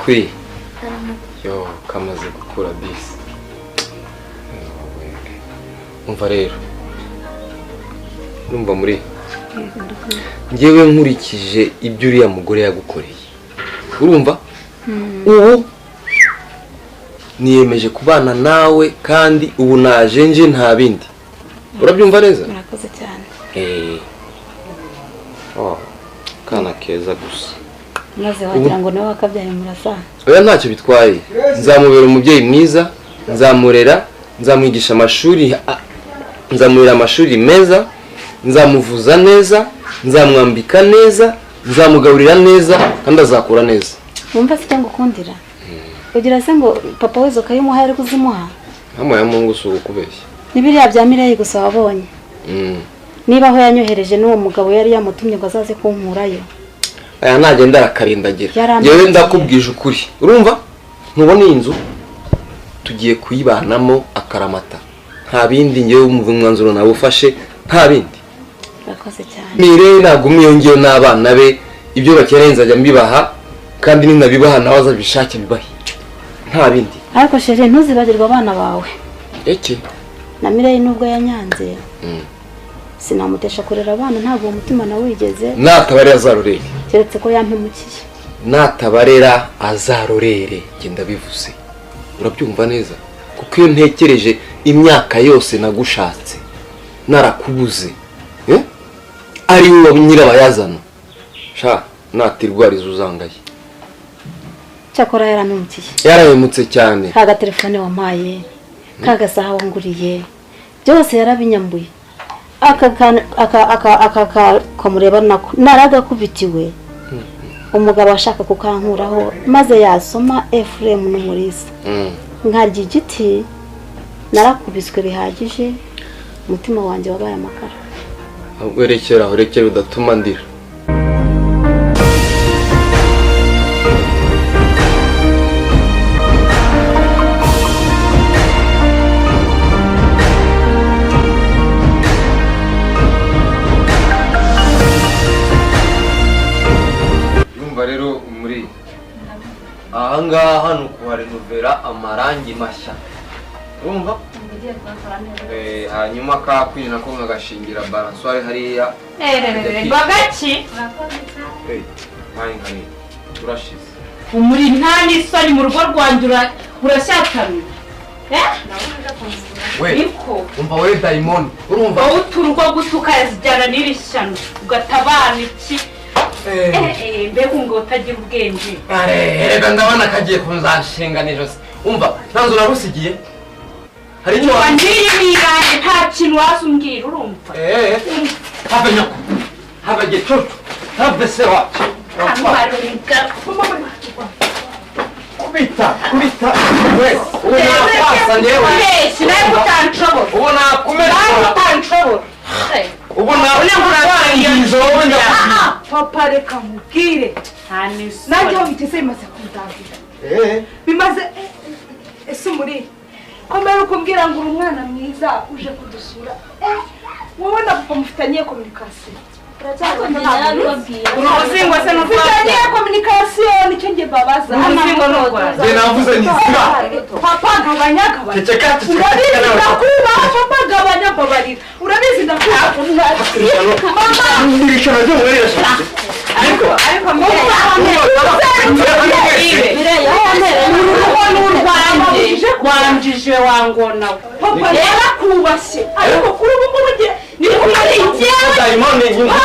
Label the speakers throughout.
Speaker 1: amatwi yo kamaze gukura bisi. Umva rero, urumva muri njyewe nkurikije ibyo uriya mugore yagukoreye, urumva ubu niyemeje kubana nawe kandi ubu naje nje nta bindi. Urabyumva neza?
Speaker 2: Murakoze cyane.
Speaker 1: Kana keza gusa.
Speaker 2: Maze wagira ngo nawe akabyaye murasa.
Speaker 1: Oya ntacyo bitwaye. Nzamubera umubyeyi mwiza, nzamurera, nzamwigisha amashuri, nzamurera amashuri meza, nzamuvuza neza, nzamwambika neza, nzamugaburira neza kandi azakura neza.
Speaker 2: Wumva se cyangwa ukundira? Ugira se ngo papa wezo kayimuha ari kuzimuha?
Speaker 1: Hama ya Mungu suko kubeshya.
Speaker 2: Nibiriya bya Mireye gusa wabonye. Niba aho yanyohereje n'uwo mugabo yari yamutumye ngo azaze kunkurayo.
Speaker 1: Aya nagenda arakarindagira. Yewe ndakubwije ukuri. Urumva? Ntubona inzu tugiye kuyibanamo akaramata. Nta bindi ngewe umwanzuro nawe ufashe, nta bindi.
Speaker 2: Urakoze cyane.
Speaker 1: Mireye nagumiye ngiyo n'abana be ibyo bakeneye nzajya mbibaha kandi ninabibaha nawe azabishake bibahe. Nta bindi.
Speaker 2: Ariko sheje ntuzibagirwa abana bawe.
Speaker 1: Eke?
Speaker 2: Namireye nubwo yanyanze. Sinamutesha kurera abana ntabwo umutima nawe wigeze.
Speaker 1: Natabarera azarorere.
Speaker 2: Keretse ko yampemukiye.
Speaker 1: Natabarera azarorere genda bivuze. Urabyumva neza? Kuko iyo ntekereje imyaka yose nagushatse narakubuze. Ari wowe nyirabayazana. Sha natirwariza uzangaye.
Speaker 2: Cyakora yaramemukiye.
Speaker 1: Yarahemutse cyane.
Speaker 2: Kaga telefone wampaye, kaga saha wanguriye. Byose yarabinyambuye. Aka komureba naraga kubitiwe. Umugabo ashaka kukankuraho maze yasoma Ephraim n'umurisa. Nkarya igiti narakubiswe bihagije umutima wanjye wabaye amakara.
Speaker 1: Werekera udatuma ndira. Rero muri ahangaha nukuharenovera amarangi mashya. Urumva? Hanyuma kakwina ko ngagashingira balansware hariya.
Speaker 3: Bagaki.
Speaker 1: Nkani turashize.
Speaker 3: Umuri ntani sari mu rugo rwanjura urashyatami.
Speaker 1: Niko umva we diamond urumva
Speaker 3: uturwo gutuka yazijyana n'irishyano ugatabana iki mbega ngo utagira ubwenge.
Speaker 1: Reka ndabona kagiye kunzanshinga nijose. Umva ntanzo narusigiye hari icyo
Speaker 3: wangiye niranye nta kintu wasumbwira urumva.
Speaker 1: Habe nyoko habe gicucu habe se wacu kubita wese ubona ndewe
Speaker 3: sinaye kutanshobora
Speaker 1: ubona kumera
Speaker 3: kutanshobora
Speaker 1: ubona urangirizo ubona
Speaker 3: papa reka mubwire najye bitese bimaze kundangira bimaze ese muri komera ukumbwira ngo uri umwana mwiza uje kudusura wowe na papa mufitanye communication uruzingo se n'urwanya communication nicyo ngiye babaza uruzingo n'urwanya
Speaker 1: je navuze nizira
Speaker 3: papa gabanya urabizi ndakuba papa gabanya babarira urabizi ndakuba mama
Speaker 1: ndishana byo mwerera
Speaker 3: ariko mireye kwanjije wangona papa yarakubashye ariko kuri ubu ngubu ni kumariye
Speaker 1: diamond nyuma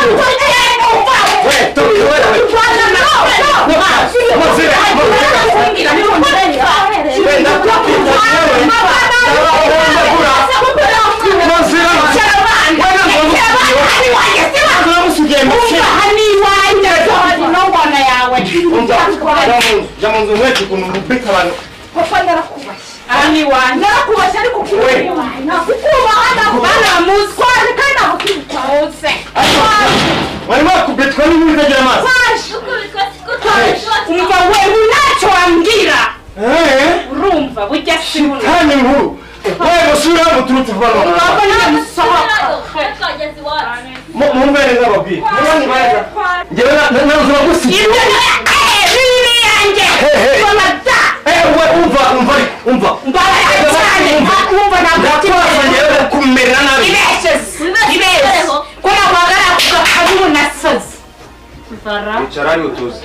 Speaker 1: Jamanzo mwetu kunurubika abantu
Speaker 3: papa narakubashye ani wanje narakubashye ariko kuwe nakukuba bana muzwane kandi nakubita hose
Speaker 1: wari wakubitwa n'ibitagira amazi
Speaker 3: umva wewe ntacyo wambwira urumva bujya sibuna
Speaker 1: kandi nkuru wewe musura muturutse vuba
Speaker 3: urumva ni musohoka
Speaker 4: twageze iwacu
Speaker 1: mumbere nk'ababwira mubani baza njyewe nazo nagusigiye
Speaker 3: yanjye
Speaker 1: icara ari utuze.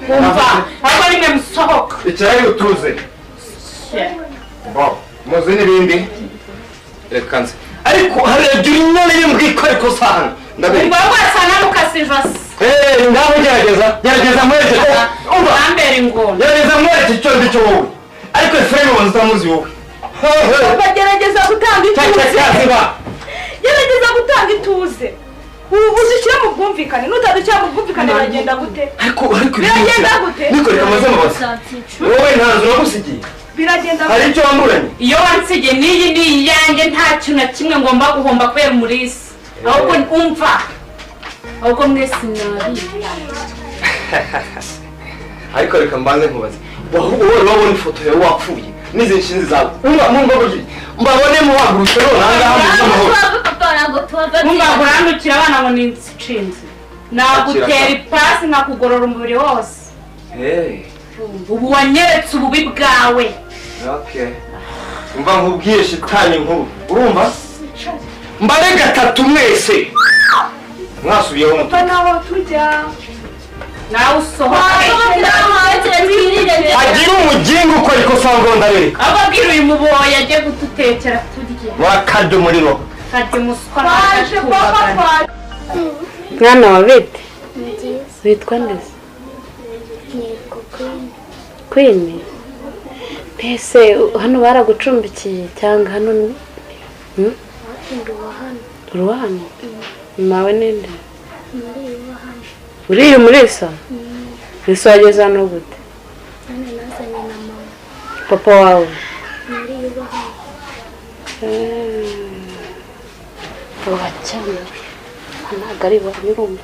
Speaker 3: Umva, ahubwo nimwe musohoka.
Speaker 1: Icara ari utuze. Bo, muzi n'ibindi. Reka nze. Ariko harebye inyana y'imbwiko ariko sana. Ndabe.
Speaker 3: Umva wasana mukasivasi.
Speaker 1: Ngaho gerageza mwerekeza.
Speaker 3: Umva ambere ingona.
Speaker 1: Gerageza mwerekeza icyo ndico wowe. Ariko Efraim wanze utamuzi wowe.
Speaker 3: Gerageza gutanga ituze. Gerageza gutanga ituze. Uzishyira mu bwumvikane nutadushyira mu bwumvikane biragenda gute?
Speaker 1: Ariko
Speaker 3: biragenda gute?
Speaker 1: Niko reka maze amabaza. Wowe ntazo nagusigiye.
Speaker 3: Biragenda
Speaker 1: hari icyo wamburanye.
Speaker 3: Iyo wansigiye niyi ni iyanjye nta kintu na kimwe ngomba guhomba kubera umurisi. Ahubwo umva. Ahubwo mwese nabi.
Speaker 1: Ariko reka mbanze nkubaze. Wowe wabona ifoto yawe wapfuye. Nize nshinzi zawe. Umva bugi. Mbabone mu wagurutse none ahangaha mu
Speaker 3: Mungagurandukira abana ngo ninshinzi. Nagutera ipasi nkakugorora umubiri wose. Ubu wanyeretse ububi bwawe.
Speaker 1: Okay. Umva nkubwiye shitani nkuru. Urumva? Mbare gatatu mwese. Mwasubiyeho mu.
Speaker 3: Naho tujya. Nawe usohoka.
Speaker 1: Agira umugingo uko ariko sango ndareka.
Speaker 3: Ababwira uyu muboya agiye gututekera turye.
Speaker 1: Wakade umuriro.
Speaker 3: Kati muswa naje papa.
Speaker 2: Mwana wa bete. Witwa ndese? Queen. Pese hano baragucumbikiye cyangwa hano Ruhano. Mawe ninde? Uriye umurisa? Ese wageze hano gute?
Speaker 5: Nazanye na mama.
Speaker 2: Papa wawe?
Speaker 5: Uriye hano.
Speaker 2: Uracana. Ntabwo ari barumva.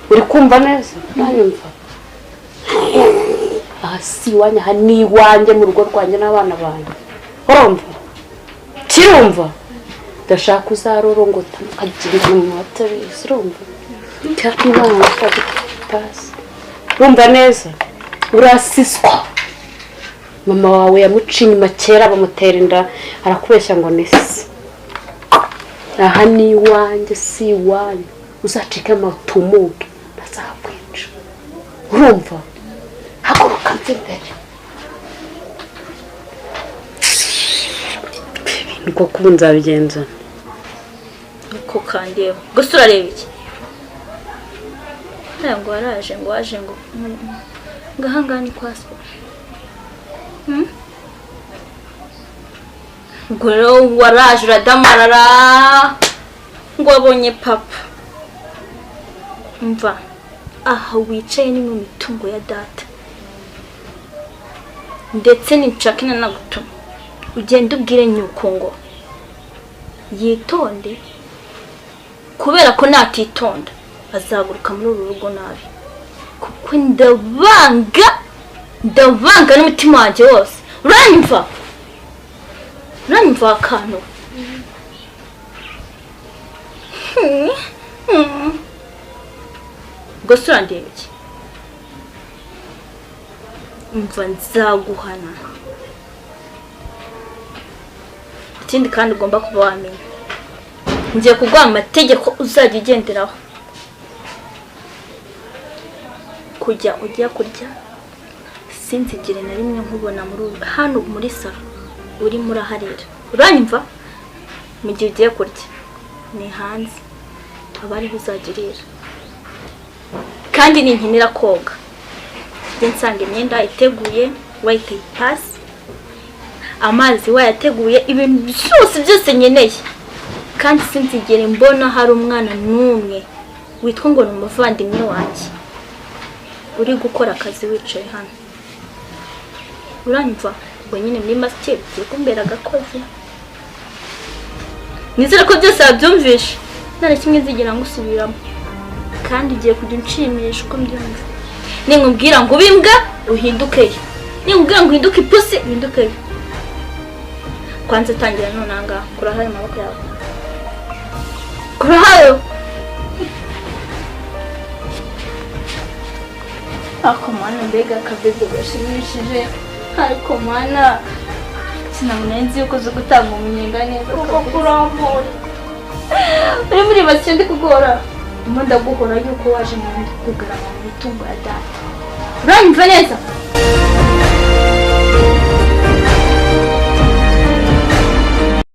Speaker 2: Uri kumva neza? Nanyumva. Si iwanjye aha ni iwanjye mu rugo rwanjye n'abana banjye. Urumva? Kirumva? Ndashaka uzarorongota ukagira umuntu watabizi. Urumva? Cyangwa ibana ukagipasi. Urumva neza? Urasiswa. Mama wawe yamuciye inyuma kera bamutera inda arakubeshya ngo nisi. Aha ni iwanjye si iwanjye. Uzacike amatumuge bazakwica. Urumva? Haguruka nze imbere. Niko kubu nzabigenza.
Speaker 4: Uko kandeho. Gusa urareba iki? Ngo waraje ngo waje ngo ngahangani kwaswe. Ngo rero waraje uradamarara ngo wabonye papa. Umva aha wicaye ni mu mitungo ya data. Ndetse ninshaka nagutuma ugenda ubwire nyuko ngo yitonde kubera ko natitonda azaguruka muri uru rugo nabi kuko ndavanga n'umutima wanjye wose. Uranyumva akantu gusa urandeba iki? Umva nzaguhana. Ikindi kandi ugomba kuba wamenya ngiye kuguha amategeko uzajya ugenderaho. Kujya ujya kurya sinzigire na rimwe nkubona muri hano muri salo uri muri aharira. Uranyumva? Mu gihe ugiye kurya ni hanze abari uzagirira. Kandi ninkinira koga njye nsanga imyenda iteguye wayiteye pasi amazi wayateguye ibintu byose nyeneye. Kandi sinzigere mbona hari umwana n'umwe witwa ngo ni umuvandimwe wanjye uri gukora akazi wicaye hano. Uranyumva? Ubwo nyine muri make ugiye kumbera agakozi. Nizere ko byose wabyumvishe nta na kimwe nzigera ngusubiramo kandi ugiye kujya unshimisha uko mbyumva. Ninkubwira ngo ubimbwa uhindukeyo, ninkubwira ngo uhinduke ipusi uhindukeyo. Kwanza tangira none anga kurahaye amaboko yawe. Kurahayo. Ako mana mbega kabebe gashimishije. Ariko mana sinamenye yuko zo gutanga umunyenga neza
Speaker 3: uko kurambuye.
Speaker 4: Uri muri basi ndi kugora. ndimo ndaguhora yuko waje mu kugaragara mu mitungo ya data uranyumva neza